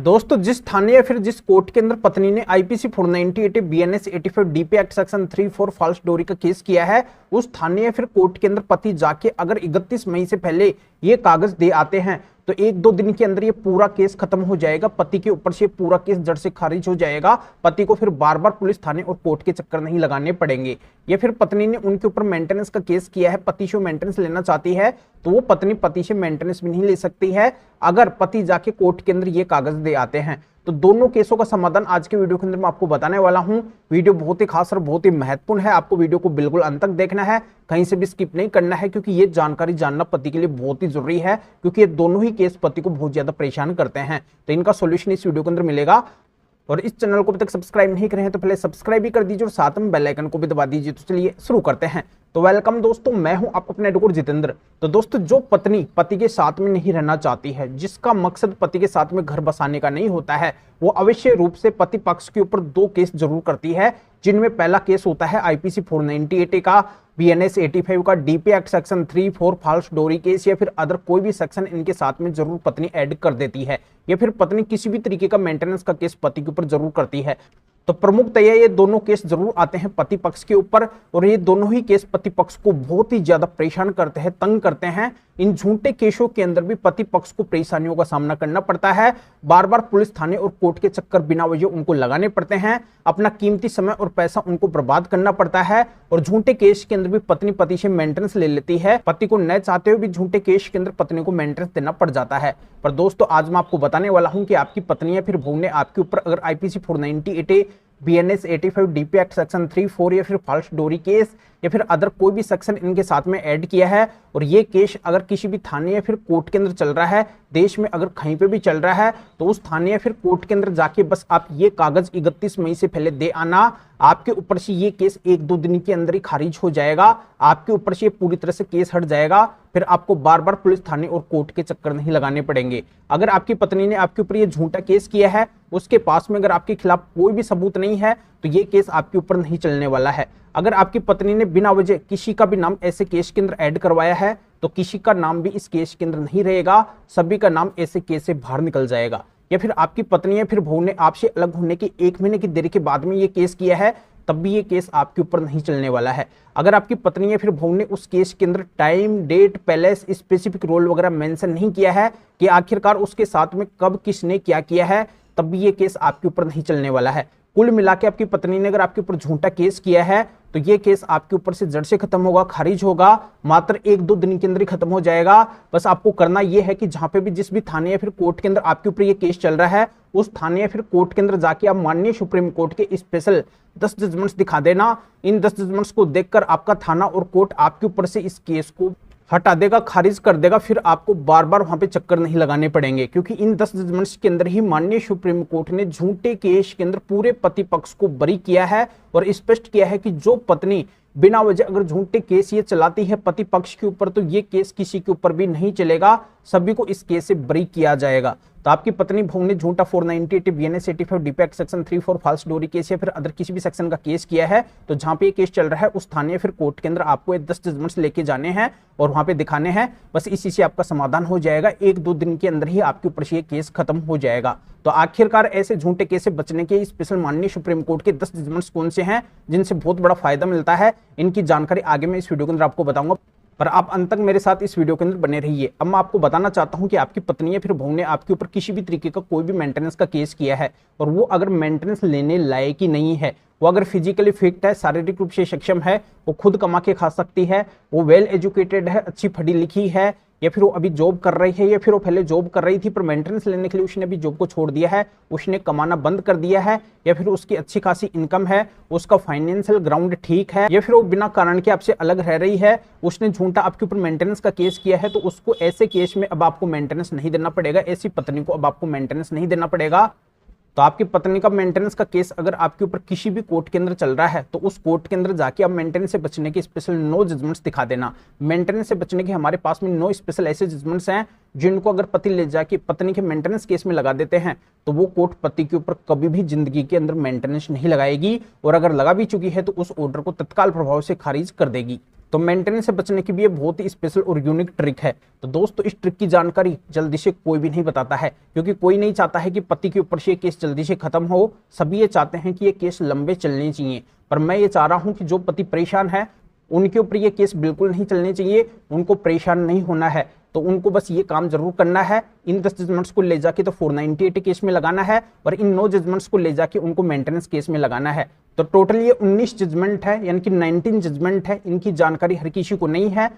दोस्तों जिस थाने या फिर जिस कोर्ट के अंदर पत्नी ने IPC 498 BNS 85 DP act section 34 false dowry case case किया है, उस थाने या फिर कोर्ट के अंदर पति जाके अगर 31 मई से पहले ये कागज दे आते हैं तो 1-2 दिन के अंदर ये पूरा केस खत्म हो जाएगा। पति के ऊपर से पूरा केस जड़ से खारिज हो जाएगा। पति को फिर बार बार पुलिस थाने और कोर्ट के चक्कर नहीं लगाने पड़ेंगे। या फिर पत्नी ने उनके ऊपर मेंटेनेंस का केस किया है, पति से मेंटेनेंस लेना चाहती है तो वो पत्नी पति से मेंटेनेंस भी नहीं ले सकती है अगर पति जाके कोर्ट के अंदर ये कागज दे आते हैं। तो दोनों केसों का समाधान आज के वीडियो के अंदर मैं आपको बताने वाला हूं। वीडियो बहुत ही खास और बहुत ही महत्वपूर्ण है। आपको वीडियो को बिल्कुल अंत तक देखना है, कहीं से भी स्किप नहीं करना है, क्योंकि ये जानकारी जानना पति के लिए बहुत ही जरूरी है, क्योंकि ये दोनों ही केस पति को बहुत ज्यादा परेशान करते हैं। तो इनका सॉल्यूशन इस वीडियो के अंदर मिलेगा। और इस चैनल को अभी तक सब्सक्राइब नहीं करे हैं तो पहले सब्सक्राइब भी कर दीजिए और साथ में बेल आइकन को भी दबा दीजिए। तो चलिए शुरू करते हैं। तो वेलकम दोस्तों, मैं हूं आप अपने एडवोकेट जितेंद्र। तो दोस्तों जो पत्नी पति के साथ में नहीं रहना चाहती है, जिसका मकसद पति के साथ में घर बसाने का नहीं होता है, वो अवश्य रूप से पति पक्ष के ऊपर 2 केस जरूर करती है, जिनमें पहला केस होता है आईपीसी 498 का, बीएनएस 85 का, DP act section 34 false dowry case, या फिर अदर कोई भी सेक्शन इनके साथ में जरूर पत्नी ऐड कर देती है, या फिर पत्नी किसी भी तरीके का मेंटेनेंस का केस पति के ऊपर जरूर करती है। तो प्रमुखतया ये दोनों केस जरूर आते हैं पति पक्ष के ऊपर, और ये दोनों ही केस पति पक्ष को बहुत ही ज्यादा परेशान करते हैं, तंग करते हैं। इन झूठे केसों के अंदर भी पति पक्ष को परेशानियों का सामना करना पड़ता है। बार बार पुलिस थाने और कोर्ट के चक्कर बिना वजह उनको लगाने पड़ते हैं, अपना कीमती समय और पैसा उनको बर्बाद करना पड़ता है। और झूठे केस के अंदर भी पत्नी पति से मेंटेनेंस ले लेती है, पति को न चाहते हुए भी झूठे केस के अंदर पत्नी को मेंटेनेंस देना पड़ जाता है। पर दोस्तों आज मैं आपको बताने वाला हूं कि आपकी पत्नी या फिर बहू ने आपके ऊपर अगर IPC 498 BNS 85 DP act section 34 या फिर फॉल्स डोरी केस या फिर अदर कोई भी सेक्शन इनके साथ में ऐड किया है, और ये केस अगर किसी भी थाने या फिर कोर्ट के अंदर चल रहा है, देश में अगर कहीं पे भी चल रहा है, तो उस थाने या फिर कोर्ट के अंदर जाके बस आप ये कागज 31 मई से पहले दे आना। आपके ऊपर से ये केस 1-2 दिन के अंदर ही खारिज हो जाएगा। आपके ऊपर से पूरी तरह से केस हट जाएगा। फिर आपको बार बार पुलिस थाने और कोर्ट के चक्कर नहीं लगाने पड़ेंगे। अगर आपकी पत्नी ने आपके ऊपर ये झूठा केस किया है, उसके पास में अगर आपके खिलाफ कोई भी सबूत नहीं है, तो ये केस आपके ऊपर नहीं चलने वाला है। अगर आपकी पत्नी ने बिना वजह किसी का भी नाम ऐसे केस के अंदर ऐड करवाया है, तो किसी का नाम भी इस केस के अंदर नहीं रहेगा, सभी का नाम ऐसे केस से बाहर निकल जाएगा। या फिर आपकी पत्नी या फिर बहू ने आपसे अलग होने के 1 महीने की देरी के बाद में ये केस किया है, तब भी ये केस आपके ऊपर नहीं चलने वाला है। अगर आपकी पत्नी या फिर बहू ने उस केस के अंदर time, date, palace, specific role वगैरह मेंशन नहीं किया है कि आखिरकार उसके साथ में कब किसने क्या किया है, तब भी ये केस आपके ऊपर नहीं चलने वाला है। कुल मिला के आपकी पत्नी ने अगर आपके ऊपर झूठा केस किया है, तो ये केस आपके ऊपर से जड़ से खत्म होगा, खारिज होगा, मात्र 1-2 दिन के अंदर ही खत्म हो जाएगा। बस आपको करना यह है कि जहां पे भी जिस भी थाने या फिर कोर्ट के अंदर आपके ऊपर ये केस चल रहा है, उस थाने या फिर कोर्ट के अंदर जाके आप माननीय सुप्रीम कोर्ट के स्पेशल 10 जजमेंट्स दिखा देना। इन 10 जजमेंट्स को देखकर आपका थाना और कोर्ट आपके ऊपर से इस केस को हटा देगा, खारिज कर देगा। फिर आपको बार बार वहां पे चक्कर नहीं लगाने पड़ेंगे, क्योंकि इन 10 जजमेंट्स के अंदर ही माननीय सुप्रीम कोर्ट ने झूठे केस के अंदर पूरे पति पक्ष को बरी किया है और स्पष्ट किया है कि जो पत्नी बिना वजह अगर झूठे केस ये चलाती है पति पक्ष के ऊपर, तो ये केस किसी के ऊपर भी नहीं चलेगा, सभी को इस केस से बरी किया जाएगा। तो आपकी पत्नी बहू ने झूठा 498 BNS 85 DP act section 34 false dowry case या फिर अदर किसी भी सेक्शन का केस किया है, तो जहां पे ये केस चल रहा है उस थाने या फिर कोर्ट के अंदर आपको ये 10 जजमेंट्स लेके जाने हैं और वहां पे दिखाने हैं। बस इसी से आपका समाधान हो जाएगा। 1-2 दिन के अंदर ही आपके ऊपर से ये केस खत्म हो जाएगा। तो आखिरकार ऐसे झूठे केस से बचने के स्पेशल माननीय सुप्रीम कोर्ट के 10 जजमेंट्स कौन से हैं जिनसे बहुत बड़ा फायदा मिलता है, इनकी जानकारी आगे मैं इस वीडियो के अंदर आपको बताऊंगा, पर आप अंत तक मेरे साथ इस वीडियो के अंदर बने रहिए। अब मैं आपको बताना चाहता हूं कि आपकी पत्नी या फिर बहू ने आपके ऊपर किसी भी तरीके का कोई भी मेंटेनेंस का केस किया है, और वो अगर मेंटेनेंस लेने लायक ही नहीं है, वो अगर फिजिकली फिट है, शारीरिक रूप से सक्षम है, वो खुद कमा के खा सकती है, वो वेल एजुकेटेड है, अच्छी पढ़ी लिखी है, या फिर वो अभी जॉब कर रही है, या फिर वो पहले जॉब कर रही थी पर मेंटेनेंस लेने के लिए उसने अभी जॉब को छोड़ दिया है, उसने कमाना बंद कर दिया है, या फिर उसकी अच्छी खासी इनकम है, उसका फाइनेंशियल ग्राउंड ठीक है, या फिर वो बिना कारण के आपसे अलग रह रही है, उसने झूठा आपके ऊपर मेंटेनेंस का केस किया है, तो उसको ऐसे केस में अब आपको मेंटेनेंस नहीं देना पड़ेगा। ऐसी पत्नी को अब आपको मेंटेनेंस नहीं देना पड़ेगा। तो आपकी पत्नी का मेंटेनेंस का केस अगर आपके ऊपर किसी भी कोर्ट के अंदर चल रहा है, तो उस कोर्ट के अंदर जाके आप मेंटेनेंस से बचने के स्पेशल 9 जजमेंट्स दिखा देना। मेंटेनेंस से बचने के हमारे पास में 9 स्पेशल ऐसे जजमेंट्स हैं जिनको अगर पति ले जाके पत्नी के मेंटेनेंस केस में लगा देते हैं, तो वो कोर्ट पति के ऊपर कभी भी जिंदगी के अंदर मेंटेनेंस नहीं लगाएगी, और अगर लगा भी चुकी है तो उस ऑर्डर को तत्काल प्रभाव से खारिज कर देगी। तो मेंटेनेंस से बचने की भी ये बहुत ही स्पेशल और यूनिक ट्रिक है। तो दोस्तों इस ट्रिक की जानकारी जल्दी से कोई भी नहीं बताता है, क्योंकि कोई नहीं चाहता है कि पति के ऊपर से ये केस जल्दी से खत्म हो। सभी ये चाहते हैं कि ये केस लंबे चलने चाहिए, पर मैं ये चाह रहा हूं कि जो पति परेशान है उनके ऊपर ये केस बिल्कुल नहीं चलने चाहिए, उनको परेशान नहीं होना है। तो उनको बस ये काम जरूर करना है, इन 10 जजमेंट्स को ले जाके तो 498 केस में लगाना है और इन 9 जजमेंट्स को ले जाके उनको मेंटेनेंस केस में लगाना है। तो टोटल ये 19 जजमेंट है, यानी कि 19 जजमेंट है। इनकी जानकारी हर किसी को नहीं है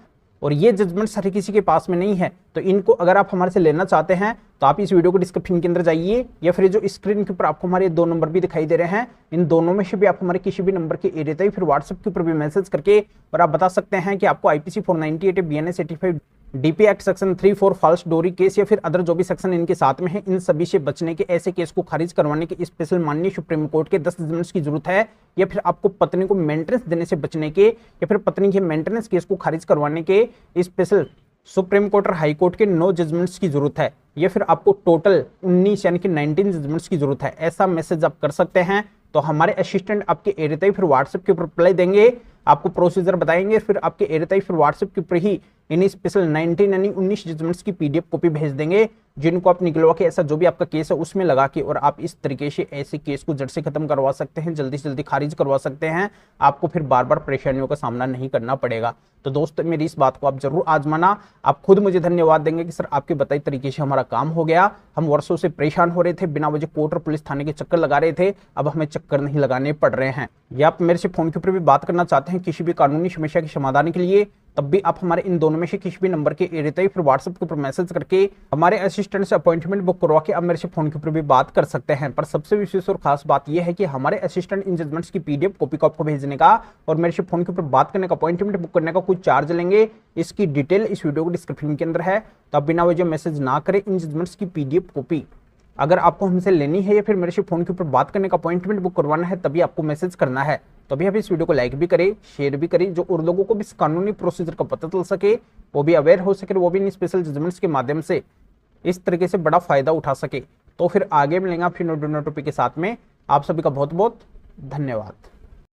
और ये जजमेंट्स हर किसी के पास में नहीं है। तो इनको अगर आप हमारे से लेना चाहते हैं तो आप इस वीडियो को डिस्क्रिप्शन के अंदर जाइए, या फिर जो स्क्रीन के ऊपर आपको हमारे 2 नंबर भी दिखाई दे रहे हैं, इन दोनों में से भी आप हमारे किसी भी नंबर के एरिया तक फिर व्हाट्सएप के ऊपर भी मैसेज करके और आप बता सकते हैं कि आपको IPC 498 BNS 85 DP act section 3-4 false dowry case या फिर अदर जो भी सेक्शन इनके साथ में है, इन सभी से बचने के, ऐसे केस को खारिज करवाने के स्पेशल माननीय सुप्रीम कोर्ट के 10 जजमेंट्स की जरूरत है, या फिर आपको पत्नी को मेंटेनेंस देने से बचने के या फिर पत्नी के मेंटेनेंस केस को खारिज करवाने के स्पेशल सुप्रीम कोर्ट और हाई कोर्ट के 9 जजमेंट्स की जरूरत है, या फिर आपको टोटल 19 यानी कि 19 जजमेंट्स की जरूरत है, ऐसा मैसेज आप कर सकते हैं। तो हमारे असिस्टेंट आपके एरिया तक फिर व्हाट्सएप के ऊपर रिप्लाई देंगे, आपको प्रोसीजर बताएंगे, फिर आपके एरिया तक फिर व्हाट्सएप के ऊपर ही इन स्पेशल 19 यानी 19 जजमेंट्स की PDF कॉपी भेज देंगे, जिनको आप निकलवा के ऐसा जो भी आपका केस है उसमें लगा के और आप इस तरीके से ऐसे केस को जड़ से खत्म करवा सकते हैं, जल्दी से जल्दी खारिज करवा सकते हैं। आपको फिर बार बार परेशानियों का सामना नहीं करना पड़ेगा। तो दोस्तों मेरी इस बात को आप जरूर आजमाना। आप खुद मुझे धन्यवाद देंगे कि सर आपके बताई तरीके से हमारा काम हो गया। हम वर्षों से परेशान हो रहे थे, बिना वजह कोर्ट और पुलिस थाने के चक्कर लगा रहे थे, अब हमें चक्कर नहीं लगाने पड़ रहे हैं। या आप मेरे से फोन के ऊपर भी बात करना चाहते हैं किसी भी कानूनी समस्या के समाधान के लिए, तब भी आप हमारे इन दोनों में से किसी भी नंबर के एरिया तक फिर व्हाट्सएप के ऊपर मैसेज करके हमारे असिस्टेंट से अपॉइंटमेंट बुक करवा के आप मेरे से फोन के ऊपर भी बात कर सकते हैं। पर सबसे विशेष और खास बात यह है कि हमारे असिस्टेंट इन जजमेंट्स की PDF कॉपी को आपको भेजने का और मेरे से फोन के ऊपर बात करने का, अपॉइंटमेंट बुक करने का कुछ चार्ज लेंगे। इसकी डिटेल इस वीडियो को डिस्क्रिप्शन के अंदर है, तो आप बिना वजह मैसेज ना करें। इन जजमेंट्स की PDF कॉपी अगर आपको हमसे लेनी है या फिर मेरे से फोन के ऊपर बात करने का, अपॉइंटमेंट बुक करवाना है, तभी आपको मैसेज करना है। तो अभी आप इस वीडियो को लाइक भी करें, शेयर भी करें, जो और लोगों को भी इस कानूनी प्रोसीजर का पता चल सके, वो भी अवेयर हो सके, वो भी इन स्पेशल जजमेंट्स के माध्यम से इस तरीके से बड़ा फायदा उठा सके। तो फिर आगे मिलेंगे फिर नए टॉपिक के साथ में। आप सभी का बहुत बहुत धन्यवाद।